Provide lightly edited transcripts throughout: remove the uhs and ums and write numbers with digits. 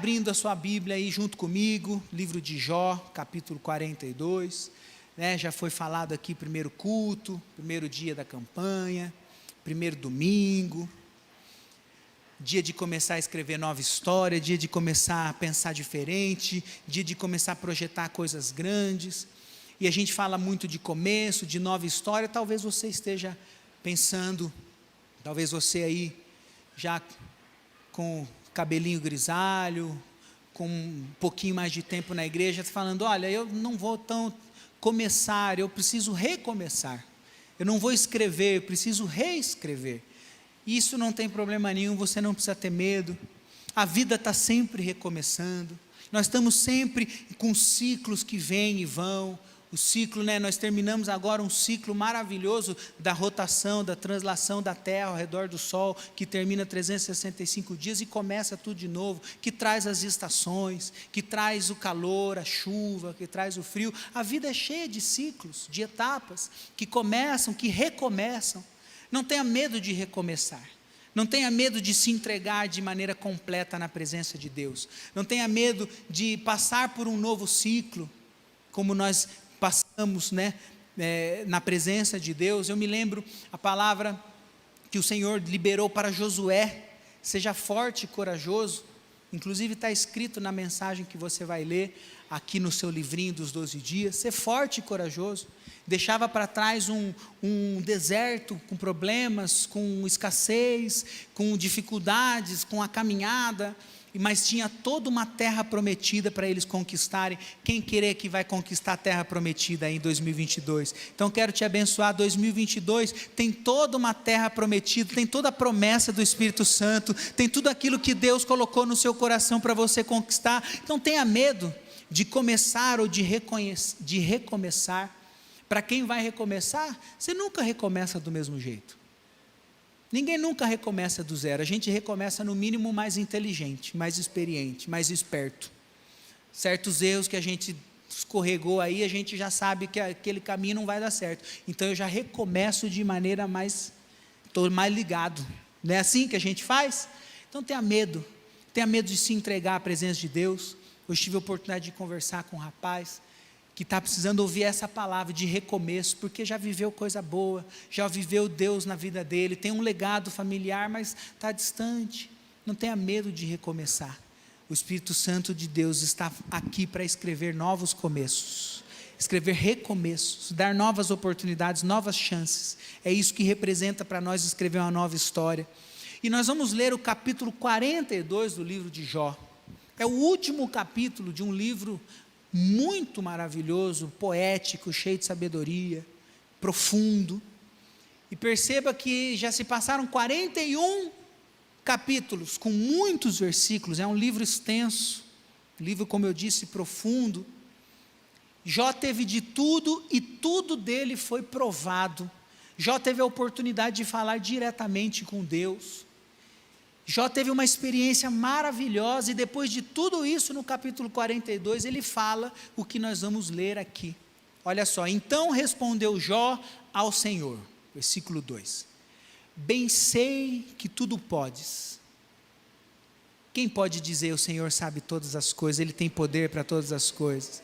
abrindo a sua Bíblia aí junto comigo, livro de Jó, capítulo 42, né? Já foi falado aqui, primeiro culto, primeiro dia da campanha, primeiro domingo, dia de começar a escrever nova história, dia de começar a pensar diferente, dia de começar a projetar coisas grandes, e a gente fala muito de começo, de nova história. Talvez você esteja pensando, talvez você aí, já com cabelinho grisalho, com um pouquinho mais de tempo na igreja, está falando: olha, eu não vou começar, eu preciso recomeçar, eu não vou escrever, eu preciso reescrever. Isso não tem problema nenhum, você não precisa ter medo, a vida está sempre recomeçando, nós estamos sempre com ciclos que vêm e vão. O ciclo, né, nós terminamos agora um ciclo maravilhoso da rotação, da translação da Terra ao redor do Sol, que termina 365 dias e começa tudo de novo, que traz as estações, que traz o calor, a chuva, que traz o frio. A vida é cheia de ciclos, de etapas, que começam, que recomeçam. Não tenha medo de recomeçar, não tenha medo de se entregar de maneira completa na presença de Deus, não tenha medo de passar por um novo ciclo, como nós passamos, né, na presença de Deus. Eu me lembro a palavra que o Senhor liberou para Josué: seja forte e corajoso. Inclusive está escrito na mensagem que você vai ler aqui no seu livrinho dos 12 dias, ser forte e corajoso. Deixava para trás um deserto com problemas, com escassez, com dificuldades, com a caminhada, mas tinha toda uma terra prometida para eles conquistarem. Quem querer que vai conquistar a terra prometida aí em 2022? Então quero te abençoar. 2022 tem toda uma terra prometida, tem toda a promessa do Espírito Santo, tem tudo aquilo que Deus colocou no seu coração para você conquistar. Então tenha medo de começar ou de recomeçar. Para quem vai recomeçar, você nunca recomeça do mesmo jeito. Ninguém nunca recomeça do zero. A gente recomeça no mínimo mais inteligente, mais experiente, mais esperto. Certos erros que a gente escorregou aí, a gente já sabe que aquele caminho não vai dar certo. Então eu já recomeço de maneira estou mais ligado. Não é assim que a gente faz? Então tenha medo de se entregar à presença de Deus. Hoje tive a oportunidade de conversar com um rapaz que está precisando ouvir essa palavra de recomeço, porque já viveu coisa boa, já viveu Deus na vida dele, tem um legado familiar, mas está distante. Não tenha medo de recomeçar. O Espírito Santo de Deus está aqui para escrever novos começos, escrever recomeços, dar novas oportunidades, novas chances. É isso que representa para nós escrever uma nova história. E nós vamos ler o capítulo 42 do livro de Jó. É o último capítulo de um livro muito maravilhoso, poético, cheio de sabedoria, profundo. E perceba que já se passaram 41 capítulos, com muitos versículos. É um livro extenso, um livro, como eu disse, profundo. Jó teve de tudo e tudo dele foi provado. Jó teve a oportunidade de falar diretamente com Deus. Jó teve uma experiência maravilhosa, e depois de tudo isso, no capítulo 42, ele fala o que nós vamos ler aqui. Olha só: então respondeu Jó ao Senhor, versículo 2: bem sei que tudo podes. Quem pode dizer o Senhor sabe todas as coisas, Ele tem poder para todas as coisas?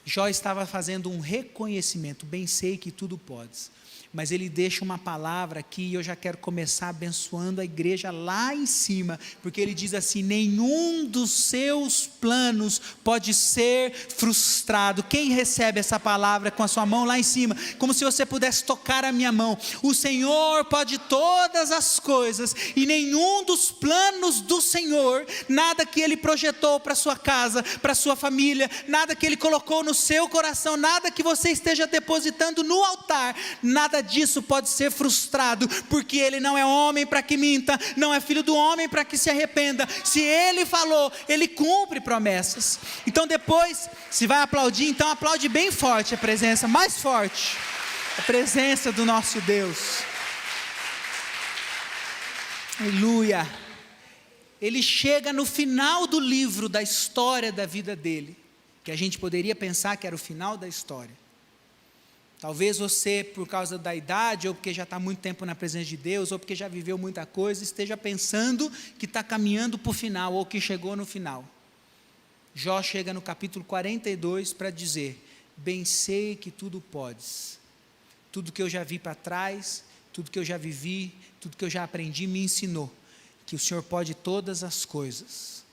Jó estava fazendo um reconhecimento: bem sei que tudo podes. Mas ele deixa uma palavra aqui, e eu já quero começar abençoando a igreja lá em cima, porque ele diz assim: nenhum dos seus planos pode ser frustrado. Quem recebe essa palavra com a sua mão lá em cima, como se você pudesse tocar a minha mão? O Senhor pode todas as coisas, e nenhum dos planos do Senhor, nada que Ele projetou para a sua casa, para a sua família, nada que Ele colocou no seu coração, nada que você esteja depositando no altar, nada disso pode ser frustrado, porque Ele não é homem para que minta, não é filho do homem para que se arrependa. Se Ele falou, Ele cumpre promessas. Então depois, se vai aplaudir, então aplaude bem forte a presença, mais forte, a presença do nosso Deus. Aleluia. Ele chega no final do livro da história da vida dele, que a gente poderia pensar que era o final da história. Talvez você, por causa da idade, ou porque já está muito tempo na presença de Deus, ou porque já viveu muita coisa, esteja pensando que está caminhando para o final, ou que chegou no final. Jó chega no capítulo 42 para dizer: bem sei que tudo podes, tudo que eu já vi para trás, tudo que eu já vivi, tudo que eu já aprendi me ensinou que o Senhor pode todas as coisas.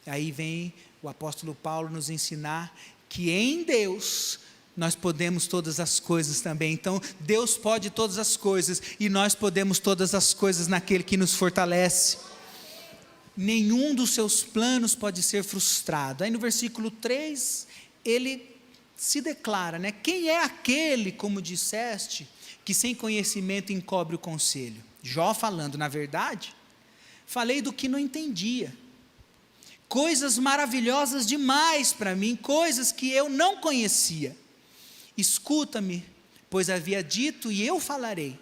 Aí vem o apóstolo Paulo nos ensinar que em Deus nós podemos todas as coisas também. Então Deus pode todas as coisas e nós podemos todas as coisas naquele que nos fortalece. Nenhum dos seus planos pode ser frustrado. Aí no versículo 3 ele se declara, né? Quem é aquele, como disseste, que sem conhecimento encobre o conselho? Jó falando, na verdade, falei do que não entendia, coisas maravilhosas demais para mim, coisas que eu não conhecia. Escuta-me, pois havia dito e eu falarei.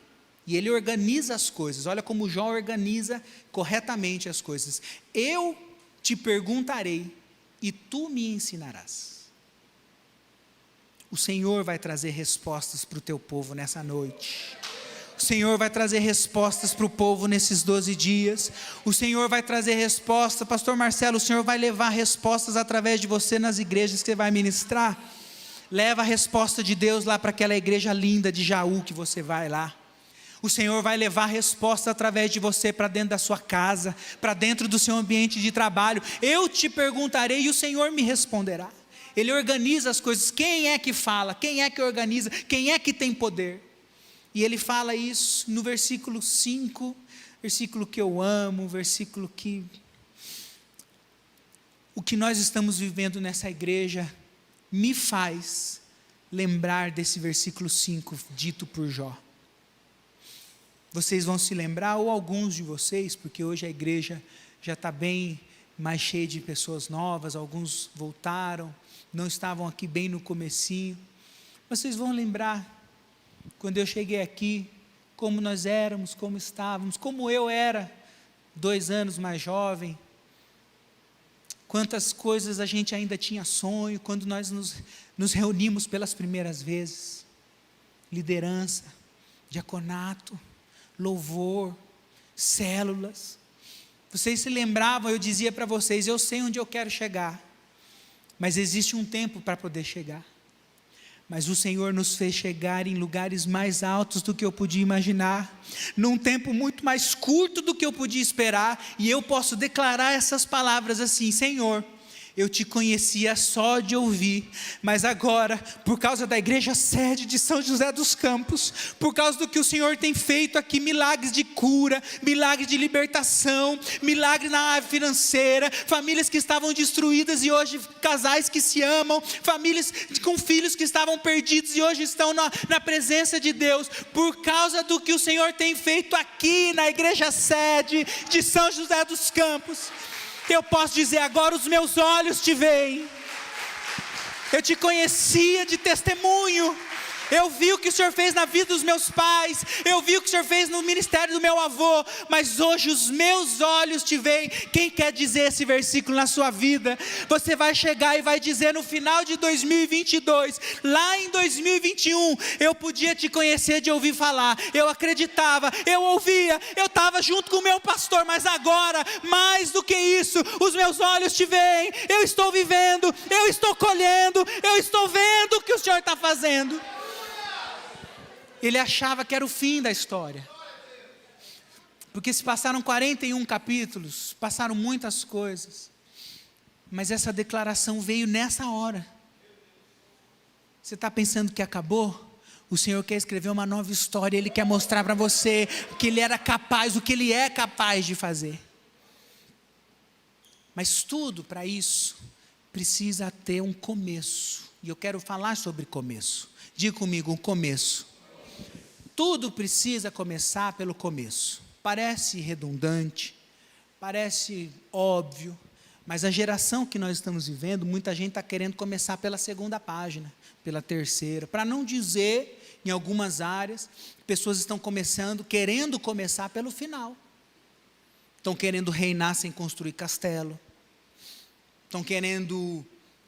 E ele organiza as coisas. Olha como Jó organiza corretamente as coisas. Eu te perguntarei e tu me ensinarás. O Senhor vai trazer respostas para o teu povo nessa noite. O Senhor vai trazer respostas para o povo nesses 12 dias. O Senhor vai trazer respostas. Pastor Marcelo, o Senhor vai levar respostas através de você nas igrejas que você vai ministrar. Leva a resposta de Deus lá para aquela igreja linda de Jaú que você vai lá. O Senhor vai levar a resposta através de você para dentro da sua casa, para dentro do seu ambiente de trabalho. Eu te perguntarei e o Senhor me responderá. Ele organiza as coisas. Quem é que fala? Quem é que organiza? Quem é que tem poder? E ele fala isso no versículo 5, versículo que eu amo, versículo que... O que nós estamos vivendo nessa igreja me faz lembrar desse versículo 5 dito por Jó. Vocês vão se lembrar, ou alguns de vocês, porque hoje a igreja já está bem mais cheia de pessoas novas, alguns voltaram, não estavam aqui bem no comecinho. Vocês vão lembrar, quando eu cheguei aqui, como nós éramos, como estávamos, como eu era 2 anos mais jovem, quantas coisas a gente ainda tinha sonho, quando nós nos reunimos pelas primeiras vezes, liderança, diaconato, louvor, células. Vocês se lembravam, eu dizia para vocês, eu sei onde eu quero chegar, mas existe um tempo para poder chegar. Mas o Senhor nos fez chegar em lugares mais altos do que eu podia imaginar, num tempo muito mais curto do que eu podia esperar, e eu posso declarar essas palavras assim: Senhor, eu te conhecia só de ouvir, mas agora, por causa da igreja sede de São José dos Campos, por causa do que o Senhor tem feito aqui, milagres de cura, milagres de libertação, milagre na área financeira, famílias que estavam destruídas e hoje casais que se amam, famílias com filhos que estavam perdidos e hoje estão na presença de Deus, por causa do que o Senhor tem feito aqui na igreja sede de São José dos Campos, eu posso dizer agora: os meus olhos te veem. Eu te conhecia de testemunho. Eu vi o que o Senhor fez na vida dos meus pais, eu vi o que o Senhor fez no ministério do meu avô, mas hoje os meus olhos te veem. Quem quer dizer esse versículo na sua vida? Você vai chegar e vai dizer no final de 2022, lá em 2021, eu podia te conhecer de ouvir falar, eu acreditava, eu ouvia, eu estava junto com o meu pastor, mas agora, mais do que isso, os meus olhos te veem, eu estou vivendo, eu estou colhendo, eu estou vendo o que o Senhor está fazendo. Ele achava que era o fim da história, porque se passaram 41 capítulos, passaram muitas coisas, mas essa declaração veio nessa hora. Você está pensando que acabou? O Senhor quer escrever uma nova história, Ele quer mostrar para você que Ele era capaz, o que Ele é capaz de fazer. Mas tudo para isso precisa ter um começo, e eu quero falar sobre começo. Diga comigo, um começo. Tudo precisa começar pelo começo. Parece redundante, parece óbvio, mas a geração que nós estamos vivendo, muita gente está querendo começar pela 2ª página, pela 3ª, para não dizer, em algumas áreas, pessoas estão querendo começar pelo final. Estão querendo reinar sem construir castelo, estão querendo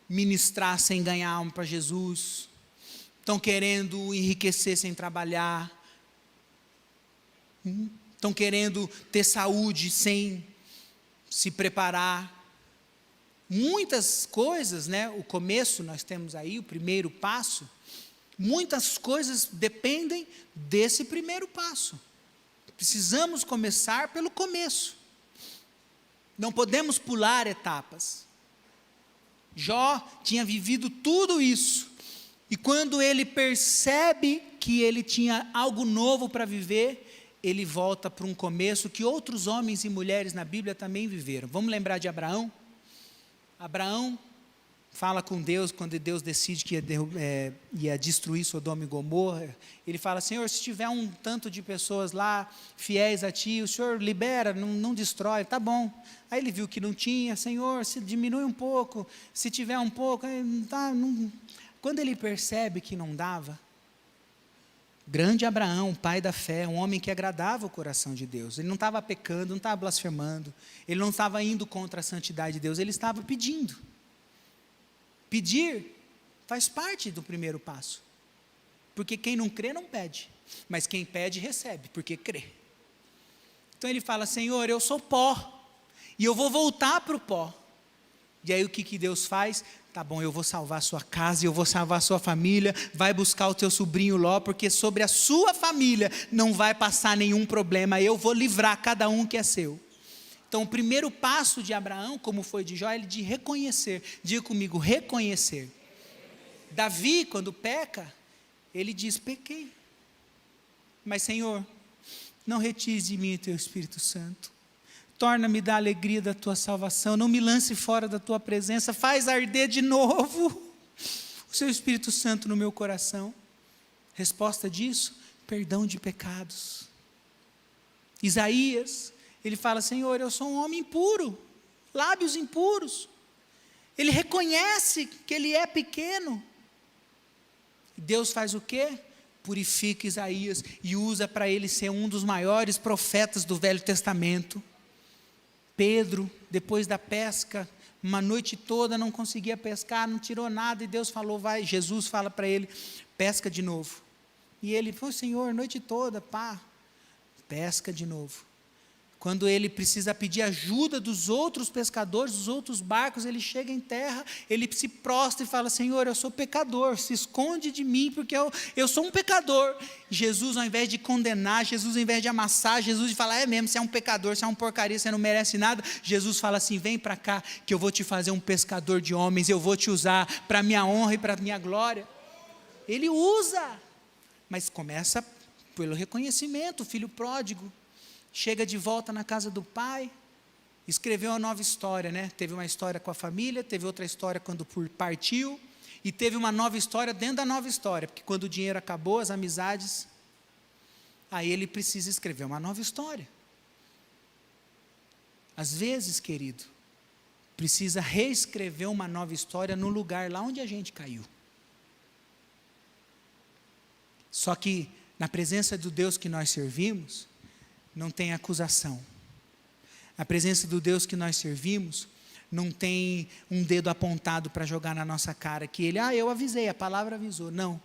ministrar sem ganhar alma para Jesus, estão querendo enriquecer sem trabalhar, estão querendo ter saúde sem se preparar, Muitas coisas, né, o começo nós temos aí, o primeiro passo, muitas coisas dependem desse primeiro passo. Precisamos começar pelo começo. Não podemos pular etapas. Jó tinha vivido tudo isso, e quando ele percebe que ele tinha algo novo para viver, ele volta para um começo que outros homens e mulheres na Bíblia também viveram. Vamos lembrar de Abraão? Abraão fala com Deus, quando Deus decide que ia destruir Sodoma e Gomorra, ele fala: Senhor, se tiver um tanto de pessoas lá, fiéis a Ti, o Senhor libera, não destrói, tá bom. Aí ele viu que não tinha: Senhor, se diminui um pouco, se tiver um pouco, quando ele percebe que não dava, grande Abraão, pai da fé, um homem que agradava o coração de Deus, ele não estava pecando, não estava blasfemando, ele não estava indo contra a santidade de Deus, ele estava pedindo. Pedir faz parte do primeiro passo, porque quem não crê não pede, mas quem pede recebe, porque crê. Então ele fala: Senhor, eu sou pó, e eu vou voltar para o pó. E aí o que Deus faz? Tá bom, eu vou salvar a sua casa, eu vou salvar a sua família, vai buscar o teu sobrinho Ló, porque sobre a sua família não vai passar nenhum problema, eu vou livrar cada um que é seu. Então o primeiro passo de Abraão, como foi de Jó, é de reconhecer. Diga comigo: reconhecer. Davi, quando peca, ele diz: pequei, mas Senhor, não retires de mim o teu Espírito Santo, torna-me da alegria da tua salvação, não me lance fora da tua presença, faz arder de novo o seu Espírito Santo no meu coração. Resposta disso: perdão de pecados. Isaías, ele fala: Senhor, eu sou um homem impuro, lábios impuros. Ele reconhece que ele é pequeno. Deus faz o quê? Purifica Isaías e usa para ele ser um dos maiores profetas do Velho Testamento. Pedro, depois da pesca, uma noite toda não conseguia pescar, não tirou nada, e Deus falou: vai, Jesus fala para ele: pesca de novo. E ele falou: Senhor, noite toda, pesca de novo. Quando ele precisa pedir ajuda dos outros pescadores, dos outros barcos, ele chega em terra, ele se prostra e fala: Senhor, eu sou pecador, se esconde de mim, porque eu sou um pecador. Jesus, ao invés de condenar, Jesus, ao invés de amassar, Jesus de falar: é mesmo, você é um pecador, você é um porcaria, você não merece nada, Jesus fala assim: vem para cá, que eu vou te fazer um pescador de homens, eu vou te usar para a minha honra e para a minha glória. Ele usa, mas começa pelo reconhecimento. O filho pródigo chega de volta na casa do pai, escreveu uma nova história, né? Teve uma história com a família, teve outra história quando partiu, e teve uma nova história dentro da nova história, porque quando o dinheiro acabou, as amizades, aí ele precisa escrever uma nova história. Às vezes, querido, precisa reescrever uma nova história no lugar lá onde a gente caiu. Só que na presença do Deus que nós servimos, não tem acusação. A presença do Deus que nós servimos não tem um dedo apontado para jogar na nossa cara, que ele: eu avisei, a palavra avisou. Não.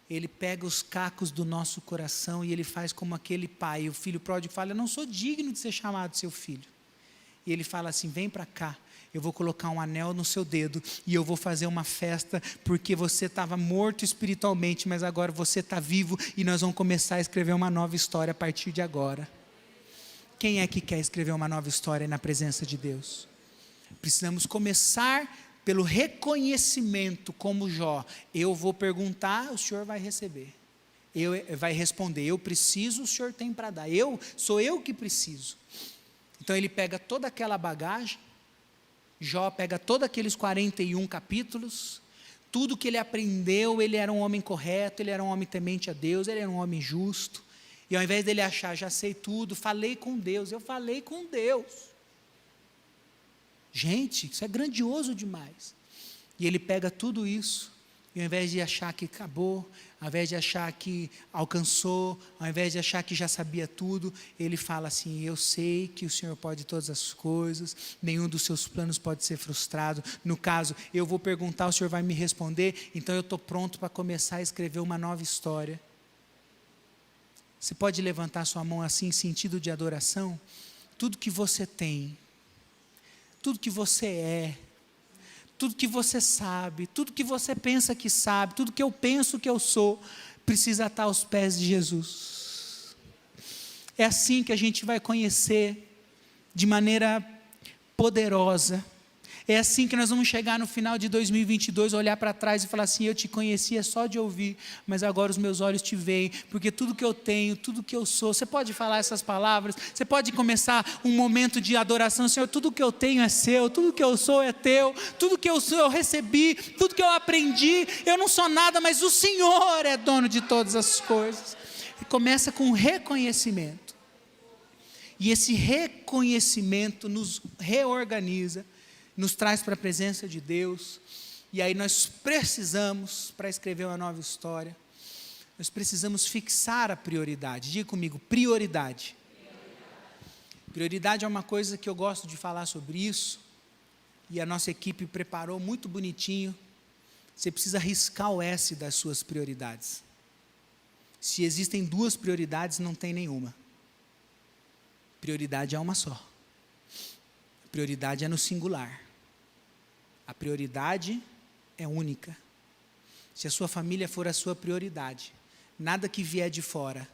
Ele pega os cacos do nosso coração e ele faz como aquele pai. O filho pródigo fala: eu não sou digno de ser chamado seu filho. E ele fala assim: vem para cá, eu vou colocar um anel no seu dedo e eu vou fazer uma festa, porque você estava morto espiritualmente, mas agora você está vivo, e nós vamos começar a escrever uma nova história a partir de agora. Quem é que quer escrever uma nova história na presença de Deus? Precisamos começar pelo reconhecimento, como Jó. Eu vou perguntar, o Senhor vai receber. Vai responder: eu preciso, o Senhor tem para dar. Sou eu que preciso. Então ele pega toda aquela bagagem, Jó pega todos aqueles 41 capítulos, tudo que ele aprendeu. Ele era um homem correto, ele era um homem temente a Deus, ele era um homem justo, e ao invés dele achar: já sei tudo, falei com Deus, eu falei com Deus. Gente, isso é grandioso demais. E ele pega tudo isso, e ao invés de achar que acabou, ao invés de achar que alcançou, ao invés de achar que já sabia tudo, ele fala assim: eu sei que o Senhor pode todas as coisas, nenhum dos seus planos pode ser frustrado. No caso, eu vou perguntar, o Senhor vai me responder, então eu estou pronto para começar a escrever uma nova história. Você pode levantar sua mão assim, em sentido de adoração? Tudo que você tem, tudo que você é, tudo que você sabe, tudo que você pensa que sabe, tudo que eu penso que eu sou, precisa estar aos pés de Jesus. É assim que a gente vai conhecer de maneira poderosa. É assim que nós vamos chegar no final de 2022, olhar para trás e falar assim: eu te conhecia só de ouvir, mas agora os meus olhos te veem, porque tudo que eu tenho, tudo que eu sou. Você pode falar essas palavras, você pode começar um momento de adoração: Senhor, tudo que eu tenho é seu, tudo que eu sou é teu, tudo que eu sou eu recebi, tudo que eu aprendi, eu não sou nada, mas o Senhor é dono de todas as coisas. E começa com reconhecimento, e esse reconhecimento nos reorganiza, nos traz para a presença de Deus. E aí nós precisamos, para escrever uma nova história, nós precisamos fixar a prioridade. Diga comigo, prioridade. Prioridade é uma coisa que eu gosto de falar sobre isso, e a nossa equipe preparou muito bonitinho. Você precisa riscar o S das suas prioridades. Se existem duas prioridades, não tem nenhuma. Prioridade é uma só. A prioridade é no singular. A prioridade é única. Se a sua família for a sua prioridade, nada que vier de fora,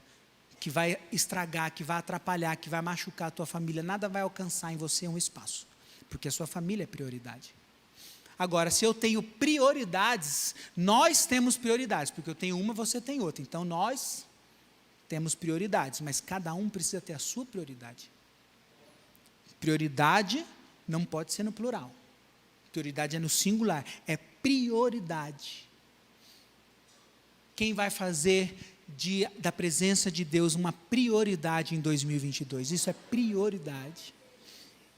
que vai estragar, que vai atrapalhar, que vai machucar a tua família, nada vai alcançar em você um espaço, porque a sua família é prioridade. Agora, se eu tenho prioridades, nós temos prioridades, porque eu tenho uma, você tem outra, então nós temos prioridades, mas cada um precisa ter a sua prioridade. Prioridade não pode ser no plural. Prioridade é no singular, é prioridade. Quem vai fazer da presença de Deus uma prioridade em 2022? Isso é prioridade.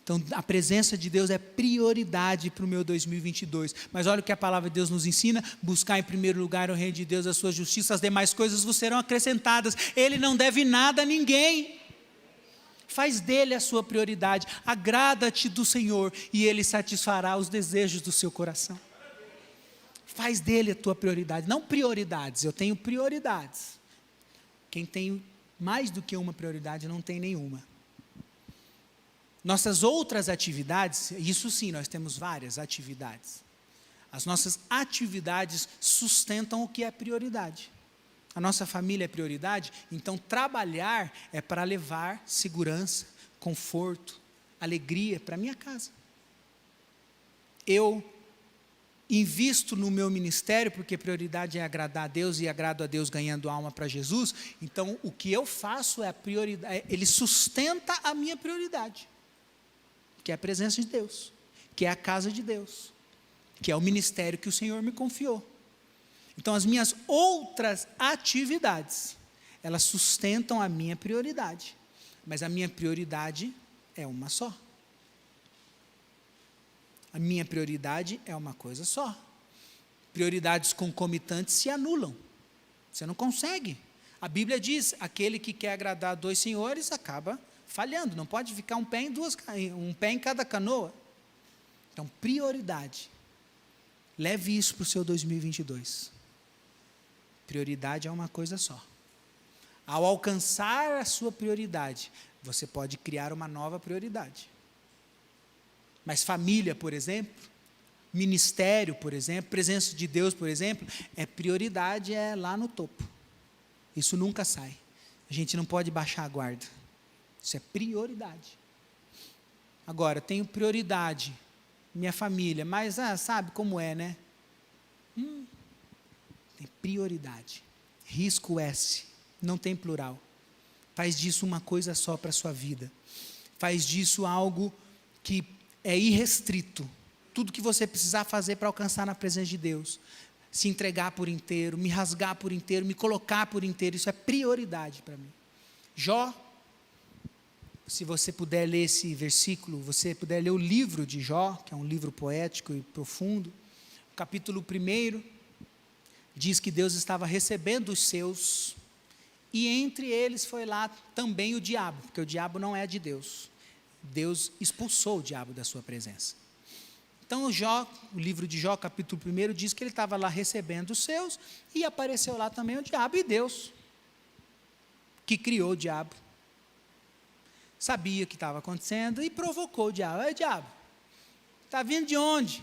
Então, a presença de Deus é prioridade para o meu 2022. Mas olha o que a palavra de Deus nos ensina: buscar em primeiro lugar o reino de Deus, a sua justiça, as demais coisas vos serão acrescentadas. Ele não deve nada a ninguém. Faz dele a sua prioridade, agrada-te do Senhor e Ele satisfará os desejos do seu coração. Faz dele a tua prioridade, não prioridades. Eu tenho prioridades. Quem tem mais do que uma prioridade não tem nenhuma. Nossas outras atividades, isso sim, nós temos várias atividades. As nossas atividades sustentam o que é prioridade. A nossa família é prioridade, então trabalhar é para levar segurança, conforto, alegria para a minha casa. Eu invisto no meu ministério, porque prioridade é agradar a Deus, e agrado a Deus ganhando alma para Jesus. Então o que eu faço é a prioridade, ele sustenta a minha prioridade, que é a presença de Deus, que é a casa de Deus, que é o ministério que o Senhor me confiou. Então as minhas outras atividades, elas sustentam a minha prioridade, mas a minha prioridade é uma só. A minha prioridade é uma coisa só. Prioridades concomitantes se anulam, você não consegue. A Bíblia diz: aquele que quer agradar a dois senhores acaba falhando, não pode ficar um pé em cada canoa. Então prioridade, leve isso para o seu 2022. Prioridade é uma coisa só. Ao alcançar a sua prioridade, você pode criar uma nova prioridade. Mas família, por exemplo, ministério, por exemplo, presença de Deus, por exemplo, prioridade é lá no topo. Isso nunca sai. A gente não pode baixar a guarda. Isso é prioridade. Agora, tenho prioridade, minha família, mas sabe como é, né? Tem prioridade. Risco S, não tem plural. Faz disso uma coisa só para a sua vida. Faz disso algo que é irrestrito. Tudo que você precisar fazer para alcançar na presença de Deus. Se entregar por inteiro, me rasgar por inteiro, me colocar por inteiro. Isso é prioridade para mim. Jó, se você puder ler esse versículo, você puder ler o livro de Jó, que é um livro poético e profundo. Capítulo 1 diz que Deus estava recebendo os seus, e entre eles foi lá também o diabo, porque o diabo não é de Deus. Deus expulsou o diabo da sua presença. Então o livro de Jó, capítulo 1, diz que ele estava lá recebendo os seus, e apareceu lá também o diabo, e Deus, que criou o diabo, sabia o que estava acontecendo e provocou o diabo. Diabo, está vindo de onde?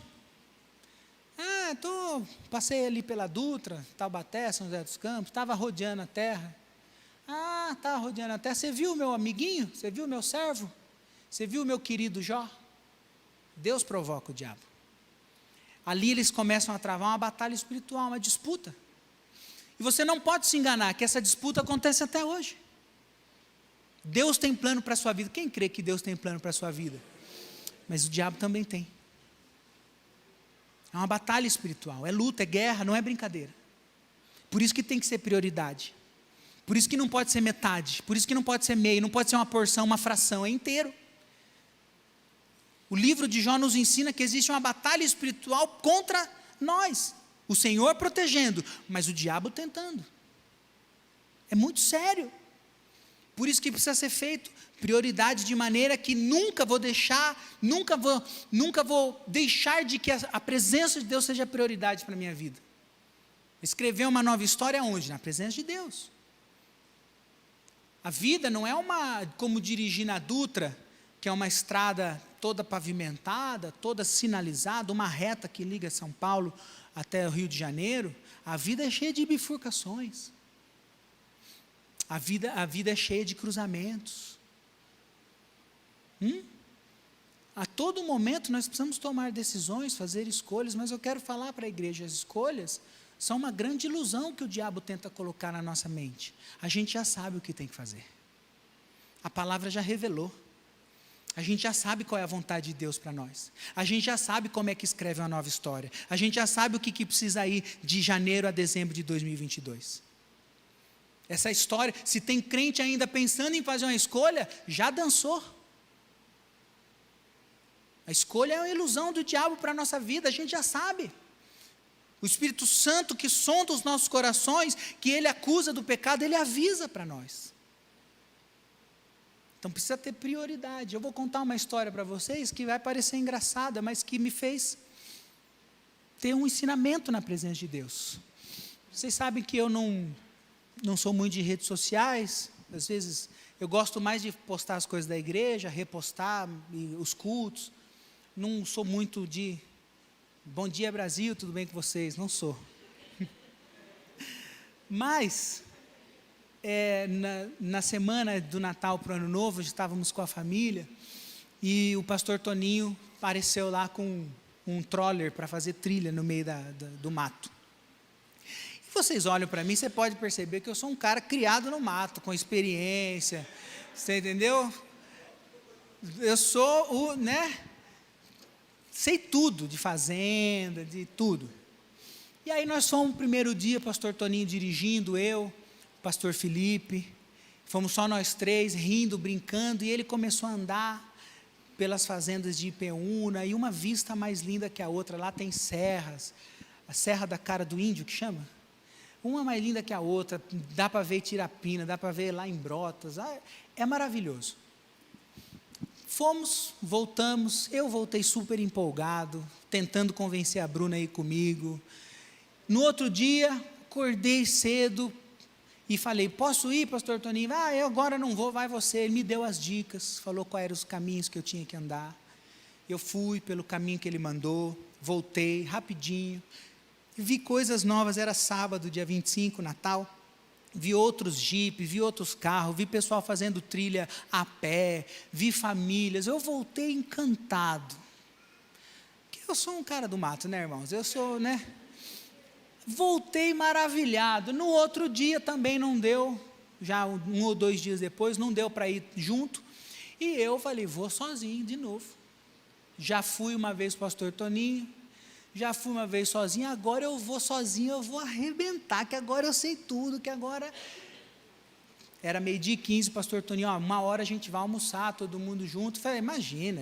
Passei ali pela Dutra, Taubaté, São José dos Campos, estava rodeando a terra. Estava rodeando a terra. Você viu o meu amiguinho? Você viu o meu servo? Você viu o meu querido Jó? Deus provoca o diabo. Ali eles começam a travar uma batalha espiritual, uma disputa. E você não pode se enganar que essa disputa acontece até hoje. Deus tem plano para a sua vida. Quem crê que Deus tem plano para a sua vida? Mas o diabo também tem. É uma batalha espiritual, é luta, é guerra, não é brincadeira. Por isso que tem que ser prioridade. Por isso que não pode ser metade, por isso que não pode ser meio, não pode ser uma porção, uma fração, é inteiro. O livro de Jó nos ensina que existe uma batalha espiritual contra nós. O Senhor protegendo, mas o diabo tentando. É muito sério. Por isso que precisa ser feito prioridade, de maneira que nunca vou deixar de que a presença de Deus seja prioridade para a minha vida. Escrever uma nova história onde? Na presença de Deus. A vida não é como dirigir na Dutra, que é uma estrada toda pavimentada, toda sinalizada, uma reta que liga São Paulo até o Rio de Janeiro. A vida é cheia de bifurcações. A vida é cheia de cruzamentos. A todo momento nós precisamos tomar decisões, fazer escolhas, mas eu quero falar para a igreja, as escolhas são uma grande ilusão que o diabo tenta colocar na nossa mente. A gente já sabe o que tem que fazer. A palavra já revelou. A gente já sabe qual é a vontade de Deus para nós. A gente já sabe como é que escreve uma nova história. A gente já sabe o que precisa ir de janeiro a dezembro de 2022. Essa história, se tem crente ainda pensando em fazer uma escolha, já dançou. A escolha é uma ilusão do diabo para a nossa vida, a gente já sabe. O Espírito Santo que sonda os nossos corações, que ele acusa do pecado, ele avisa para nós. Então precisa ter prioridade. Eu vou contar uma história para vocês que vai parecer engraçada, mas que me fez ter um ensinamento na presença de Deus. Vocês sabem que eu não sou muito de redes sociais, às vezes eu gosto mais de postar as coisas da igreja, repostar os cultos. Não sou muito de bom dia Brasil, tudo bem com vocês? Não sou. Mas na semana do Natal para o Ano Novo, estávamos com a família e o pastor Toninho apareceu lá com um troller para fazer trilha no meio do mato. E vocês olham para mim, você pode perceber que eu sou um cara criado no mato, com experiência, você entendeu? Eu sou sei tudo de fazenda, de tudo. E aí nós fomos no primeiro dia, pastor Toninho dirigindo, eu, pastor Felipe, fomos só nós três, rindo, brincando, e ele começou a andar pelas fazendas de Ipeúna, e uma vista mais linda que a outra. Lá tem serras, a Serra da Cara do Índio, que chama? Uma mais linda que a outra, dá para ver Tirapina, dá para ver lá em Brotas, é maravilhoso. Fomos, voltamos, eu voltei super empolgado, tentando convencer a Bruna a ir comigo. No outro dia, acordei cedo e falei, posso ir, pastor Toninho? Eu agora não vou, vai você. Ele me deu as dicas, falou quais eram os caminhos que eu tinha que andar. Eu fui pelo caminho que ele mandou, voltei rapidinho, vi coisas novas, era sábado, dia 25, Natal. Vi outros jipes, vi outros carros, vi pessoal fazendo trilha a pé, vi famílias. Eu voltei encantado. Porque eu sou um cara do mato, né, irmãos? Eu sou, Voltei maravilhado. No outro dia também não deu, já 1 ou 2 dias depois, não deu para ir junto. E eu falei, vou sozinho de novo. Já fui uma vez com o pastor Toninho, já fui uma vez sozinho, agora eu vou sozinho, eu vou arrebentar, que agora eu sei tudo, que agora... Era 12h15, pastor Toninho, 1h a gente vai almoçar, todo mundo junto. Falei, imagina,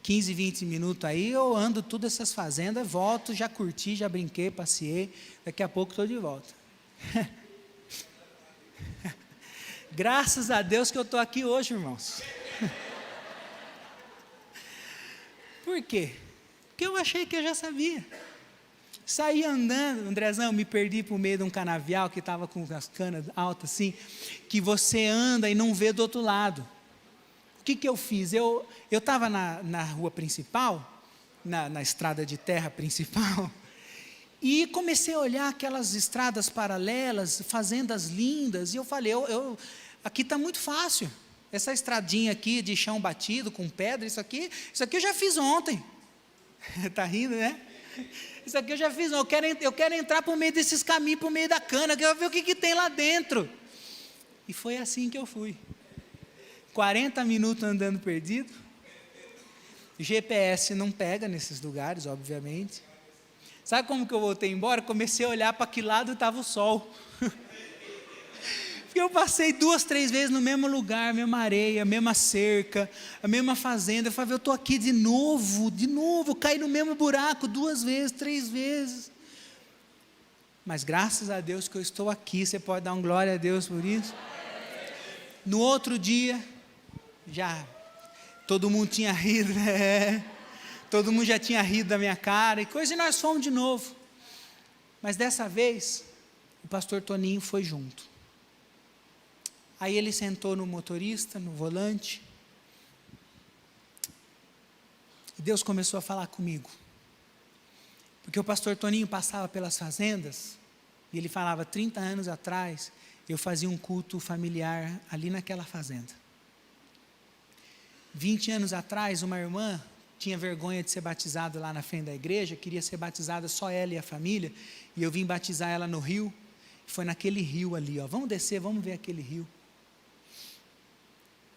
15, 20 minutos aí, eu ando todas essas fazendas, volto, já curti, já brinquei, passeei, daqui a pouco estou de volta. Graças a Deus que eu estou aqui hoje, irmãos. Por quê? Porque eu achei que eu já sabia. Saí andando, Andrezão, me perdi por meio de um canavial que estava com as canas altas assim, que você anda e não vê do outro lado. O que eu fiz? Eu estava na rua principal, na estrada de terra principal, E comecei a olhar aquelas estradas paralelas, fazendas lindas, e eu falei, aqui está muito fácil, essa estradinha aqui de chão batido, com pedra, isso aqui eu já fiz ontem. Está rindo, né? Isso aqui eu já fiz ontem, eu quero entrar por meio desses caminhos, por meio da cana, eu quero ver o que tem lá dentro. E foi assim que eu fui. 40 minutos andando perdido, GPS não pega nesses lugares, obviamente. Sabe como que eu voltei embora? Comecei a olhar para que lado estava o sol. Porque eu passei 2, 3 vezes no mesmo lugar, a mesma areia, a mesma cerca, a mesma fazenda. Eu falei, eu estou aqui de novo, caí no mesmo buraco 2 vezes, 3 vezes. Mas graças a Deus que eu estou aqui, você pode dar um glória a Deus por isso? No outro dia, já todo mundo tinha rido, né? Todo mundo já tinha rido da minha cara e coisa, e nós fomos de novo. Mas dessa vez, o pastor Toninho foi junto. Aí ele sentou no motorista, no volante, e Deus começou a falar comigo. Porque o pastor Toninho passava pelas fazendas, e ele falava, 30 anos atrás, eu fazia um culto familiar ali naquela fazenda. 20 anos atrás, uma irmã tinha vergonha de ser batizada lá na frente da igreja, queria ser batizada só ela e a família, e eu vim batizar ela no rio, foi naquele rio ali, vamos descer, vamos ver aquele rio.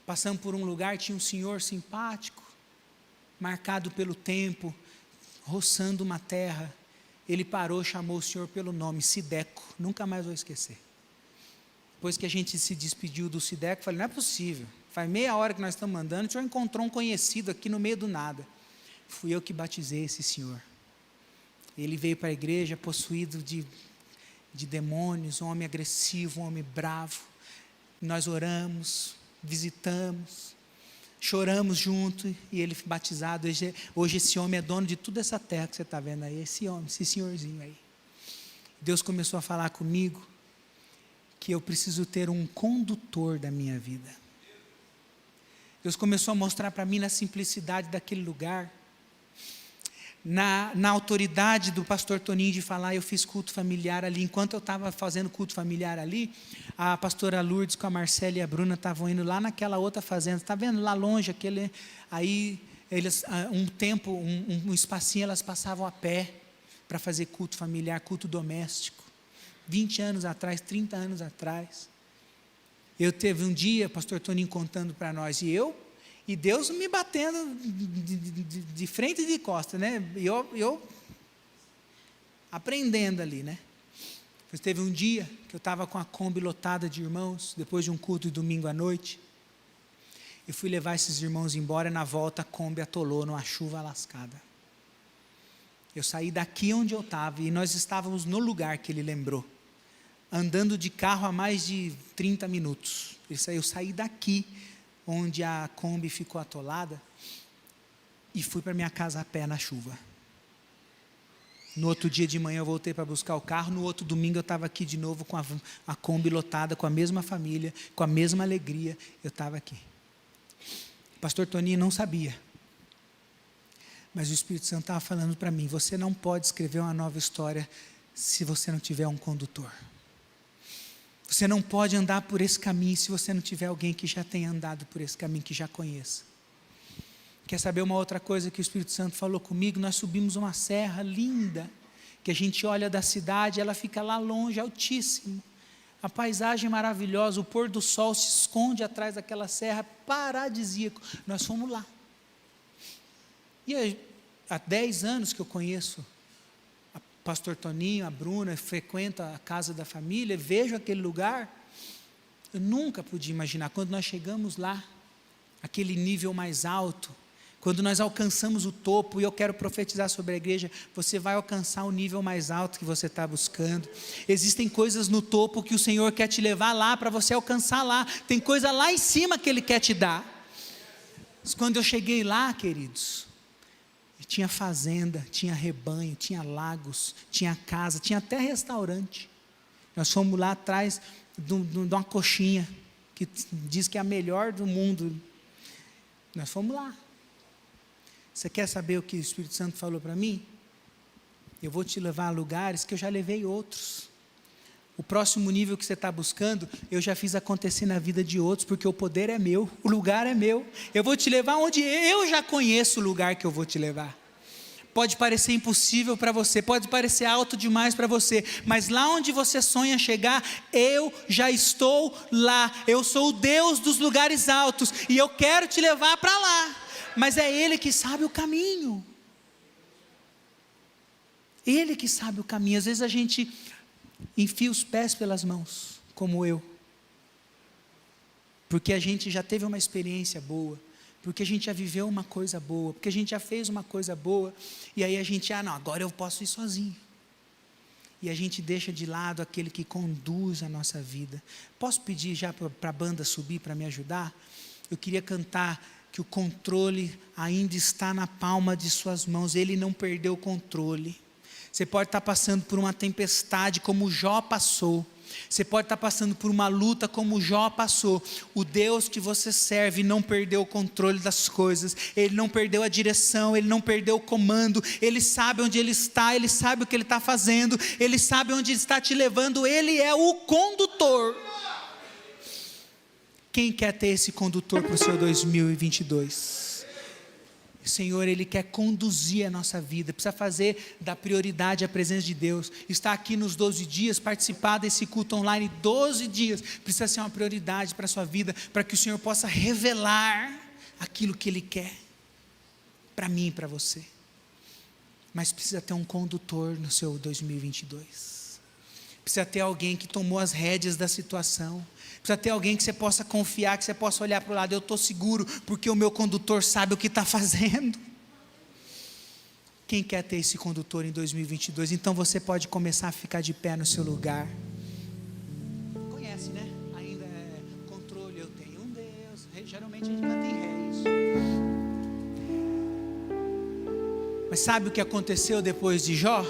Passamos por um lugar, tinha um senhor simpático, marcado pelo tempo, roçando uma terra, ele parou, chamou o senhor pelo nome, Sideco, nunca mais vou esquecer. Depois que a gente se despediu do Sideco, falei, não é possível, faz meia hora que nós estamos andando, o senhor encontrou um conhecido aqui no meio do nada. Fui eu que batizei esse senhor. Ele veio para a igreja possuído de demônios, um homem agressivo, um homem bravo. Nós oramos, visitamos, choramos junto, e ele foi batizado. Hoje esse homem é dono de toda essa terra que você está vendo aí, esse homem, esse senhorzinho aí. Deus começou a falar comigo, que eu preciso ter um condutor da minha vida. Deus começou a mostrar para mim na simplicidade daquele lugar, na autoridade do pastor Toninho de falar, eu fiz culto familiar ali, enquanto eu estava fazendo culto familiar ali, a pastora Lourdes com a Marcela e a Bruna estavam indo lá naquela outra fazenda, está vendo lá longe, aí eles, um espacinho, elas passavam a pé, para fazer culto familiar, culto doméstico, 20 anos atrás, 30 anos atrás, eu teve um dia, pastor Toninho contando para nós, e Deus me batendo de frente e de costa, né? E eu aprendendo ali, né? Pois teve um dia que eu estava com a Kombi lotada de irmãos, depois de um culto de domingo à noite, e fui levar esses irmãos embora, e na volta a Kombi atolou numa chuva lascada. Eu saí daqui onde eu estava, e nós estávamos no lugar que ele lembrou, andando de carro a mais de 30 minutos. Eu saí daqui, onde a Kombi ficou atolada, e fui para minha casa a pé na chuva. No outro dia de manhã eu voltei para buscar o carro, no outro domingo eu estava aqui de novo com a Kombi lotada, com a mesma família, com a mesma alegria, eu estava aqui. O pastor Toninho não sabia, mas o Espírito Santo estava falando para mim, você não pode escrever uma nova história se você não tiver um condutor. Você não pode andar por esse caminho se você não tiver alguém que já tenha andado por esse caminho, que já conheça. Quer saber uma outra coisa que o Espírito Santo falou comigo? Nós subimos uma serra linda, que a gente olha da cidade, ela fica lá longe, altíssimo. A paisagem maravilhosa, o pôr do sol se esconde atrás daquela serra, paradisíaco. Nós fomos lá. E há 10 anos que eu conheço pastor Toninho, a Bruna, frequento a casa da família, vejo aquele lugar, eu nunca podia imaginar, quando nós chegamos lá, aquele nível mais alto, quando nós alcançamos o topo, e eu quero profetizar sobre a igreja, você vai alcançar o nível mais alto que você está buscando, existem coisas no topo que o Senhor quer te levar lá, para você alcançar lá, tem coisa lá em cima que Ele quer te dar. Mas quando eu cheguei lá, queridos, tinha fazenda, tinha rebanho, tinha lagos, tinha casa, tinha até restaurante. Nós fomos lá atrás de uma coxinha, que diz que é a melhor do mundo. Nós fomos lá. Você quer saber o que o Espírito Santo falou para mim? Eu vou te levar a lugares que eu já levei outros. O próximo nível que você está buscando, eu já fiz acontecer na vida de outros, porque o poder é meu, o lugar é meu. Eu vou te levar onde eu já conheço o lugar que eu vou te levar. Pode parecer impossível para você, pode parecer alto demais para você, mas lá onde você sonha chegar, eu já estou lá. Eu sou o Deus dos lugares altos, e eu quero te levar para lá, mas é Ele que sabe o caminho. Ele que sabe o caminho. Às vezes a gente enfia os pés pelas mãos, como eu, porque a gente já teve uma experiência boa, porque a gente já viveu uma coisa boa, porque a gente já fez uma coisa boa, e aí a gente, não, agora eu posso ir sozinho, e a gente deixa de lado aquele que conduz a nossa vida. Posso pedir já para a banda subir para me ajudar? Eu queria cantar que o controle ainda está na palma de suas mãos, Ele não perdeu o controle. Você pode estar passando por uma tempestade como Jó passou. Você pode estar passando por uma luta como Jó passou. O Deus que você serve não perdeu o controle das coisas. Ele não perdeu a direção, Ele não perdeu o comando. Ele sabe onde Ele está, Ele sabe o que Ele está fazendo, Ele sabe onde Ele está te levando. Ele é o condutor. Quem quer ter esse condutor para o seu 2022? O Senhor, Ele quer conduzir a nossa vida, precisa fazer da prioridade a presença de Deus. Estar aqui nos 12 dias, participar desse culto online 12 dias, precisa ser uma prioridade para a sua vida, para que o Senhor possa revelar aquilo que Ele quer, para mim e para você. Mas precisa ter um condutor no seu 2022, precisa ter alguém que tomou as rédeas da situação, precisa ter alguém que você possa confiar, que você possa olhar para o lado. Eu estou seguro, porque o meu condutor sabe o que está fazendo. Quem quer ter esse condutor em 2022? Então você pode começar a ficar de pé no seu lugar. Conhece, né? Ainda é controle, eu tenho um Deus. Geralmente a gente ainda tem reis. Mas sabe o que aconteceu depois de Jó?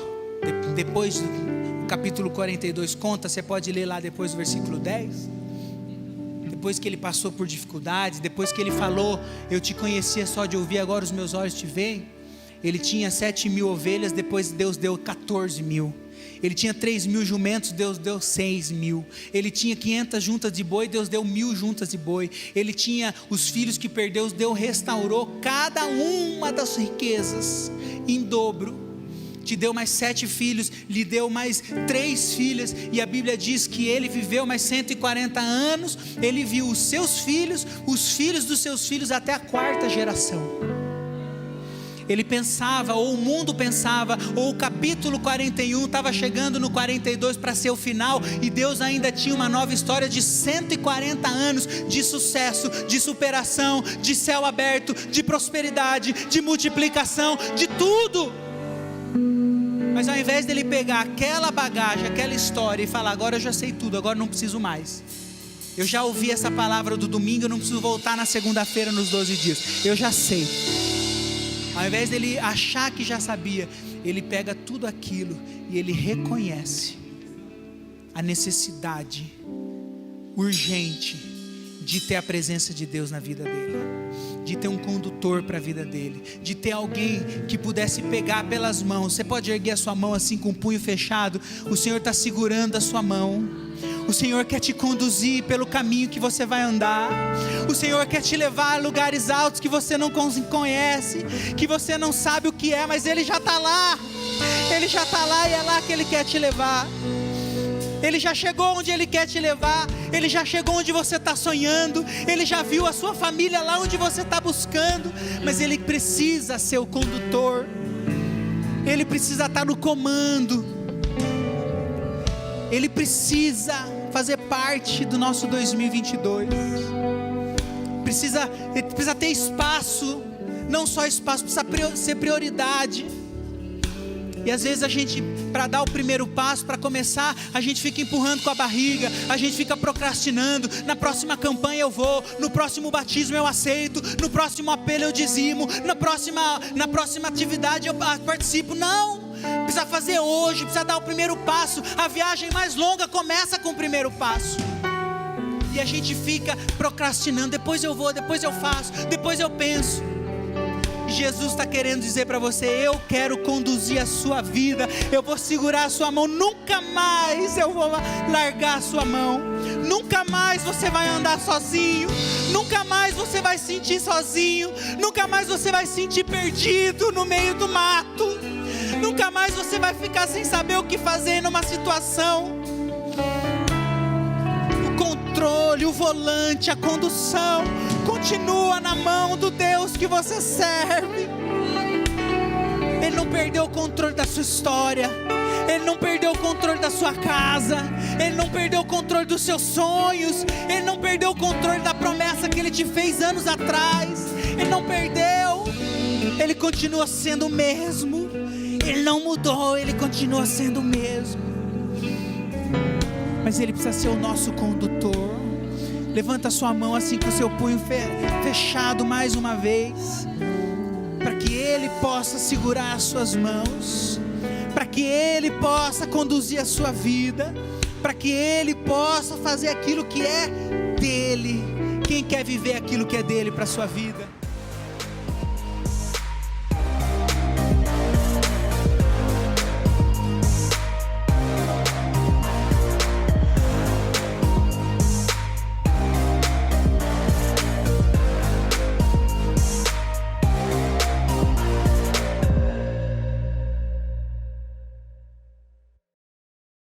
Depois do capítulo 42 conta, você pode ler lá depois do versículo 10. Depois que ele passou por dificuldades, depois que ele falou, eu te conhecia só de ouvir, agora os meus olhos te veem. Ele tinha 7.000 ovelhas, depois Deus deu 14.000. Ele tinha 3.000 jumentos, Deus deu 6.000. Ele tinha 500 juntas de boi, Deus deu 1.000 juntas de boi. Ele tinha os filhos que perdeu, Deus restaurou cada uma das riquezas em dobro. Te deu mais 7 filhos, lhe deu mais 3 filhas, e a Bíblia diz que ele viveu mais 140 anos, ele viu os seus filhos, os filhos dos seus filhos, até a 4ª geração. Ele pensava, ou o mundo pensava, ou o capítulo 41 estava chegando no 42 para ser o final, e Deus ainda tinha uma nova história de 140 anos de sucesso, de superação, de céu aberto, de prosperidade, de multiplicação, de tudo. Mas ao invés dele pegar aquela bagagem, aquela história e falar, agora eu já sei tudo, agora não preciso mais. Eu já ouvi essa palavra do domingo, eu não preciso voltar na segunda-feira nos 12 dias. Eu já sei. Ao invés dele achar que já sabia, ele pega tudo aquilo e ele reconhece a necessidade urgente de ter a presença de Deus na vida dele, de ter um condutor para a vida dele, de ter alguém que pudesse pegar pelas mãos. Você pode erguer a sua mão assim com o punho fechado. O Senhor está segurando a sua mão. O Senhor quer te conduzir pelo caminho que você vai andar. O Senhor quer te levar a lugares altos que você não conhece, que você não sabe o que é, mas Ele já está lá. Ele já está lá e é lá que Ele quer te levar. Ele já chegou onde Ele quer te levar. Ele já chegou onde você está sonhando. Ele já viu a sua família lá onde você está buscando. Mas Ele precisa ser o condutor. Ele precisa estar no comando. Ele precisa fazer parte do nosso 2022. Precisa ter espaço. Não só espaço, precisa ser prioridade. E às vezes a gente, para dar o primeiro passo, para começar, a gente fica empurrando com a barriga, a gente fica procrastinando. Na próxima campanha eu vou, no próximo batismo eu aceito, no próximo apelo eu dizimo, na próxima atividade eu participo. Não, precisa fazer hoje, precisa dar o primeiro passo. A viagem mais longa começa com o primeiro passo. E a gente fica procrastinando, depois eu vou, depois eu faço, depois eu penso. Jesus está querendo dizer para você: eu quero conduzir a sua vida, eu vou segurar a sua mão, nunca mais eu vou largar a sua mão, nunca mais você vai andar sozinho, nunca mais você vai se sentir sozinho, nunca mais você vai se sentir perdido no meio do mato, nunca mais você vai ficar sem saber o que fazer numa situação. O controle, o volante, a condução continua na mão do Deus que você serve. Ele não perdeu o controle da sua história, Ele não perdeu o controle da sua casa, Ele não perdeu o controle dos seus sonhos, Ele não perdeu o controle da promessa que Ele te fez anos atrás. Ele não perdeu, Ele continua sendo o mesmo, Ele não mudou, Ele continua sendo o mesmo. Mas Ele precisa ser o nosso condutor. Levanta a sua mão assim com o seu punho fechado mais uma vez, para que Ele possa segurar as suas mãos, para que Ele possa conduzir a sua vida, para que Ele possa fazer aquilo que é dele. Quem quer viver aquilo que é dele para a sua vida?